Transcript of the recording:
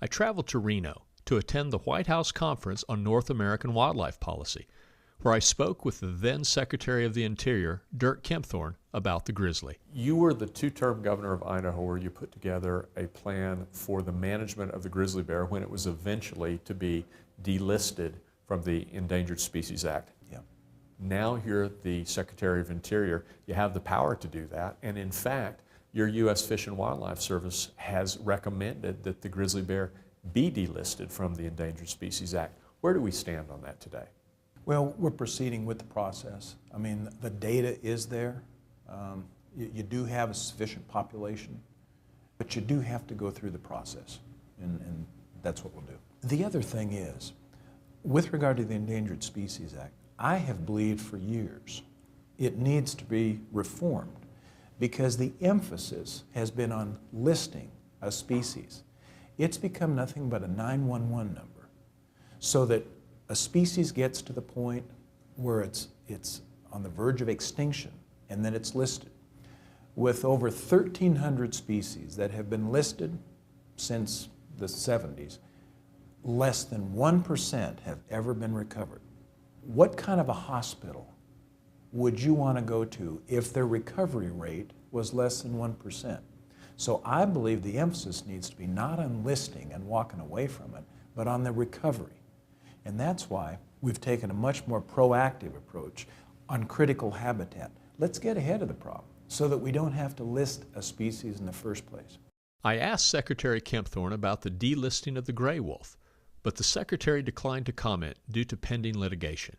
I traveled to Reno to attend the White House Conference on North American Wildlife Policy, where I spoke with the then Secretary of the Interior, Dirk Kempthorne, about the grizzly. You were the two-term governor of Idaho where you put together a plan for the management of the grizzly bear when it was eventually to be delisted from the Endangered Species Act. Yeah. Now you're the Secretary of Interior. You have the power to do that, and in fact, your U.S. Fish and Wildlife Service has recommended that the grizzly bear be delisted from the Endangered Species Act. Where do we stand on that today? Well, we're proceeding with the process. I mean, the data is there. You do have a sufficient population, but you do have to go through the process, and that's what we'll do. The other thing is, with regard to the Endangered Species Act, I have believed for years it needs to be reformed because the emphasis has been on listing a species. It's become nothing but a 911 number, so that a species gets to the point where it's on the verge of extinction, and then it's listed. With over 1,300 species that have been listed since the 70s, less than 1% have ever been recovered. What kind of a hospital would you want to go to if their recovery rate was less than 1%? So I believe the emphasis needs to be not on listing and walking away from it, but on the recovery. And that's why we've taken a much more proactive approach on critical habitat. Let's get ahead of the problem so that we don't have to list a species in the first place. I asked Secretary Kempthorne about the delisting of the gray wolf, but the Secretary declined to comment due to pending litigation.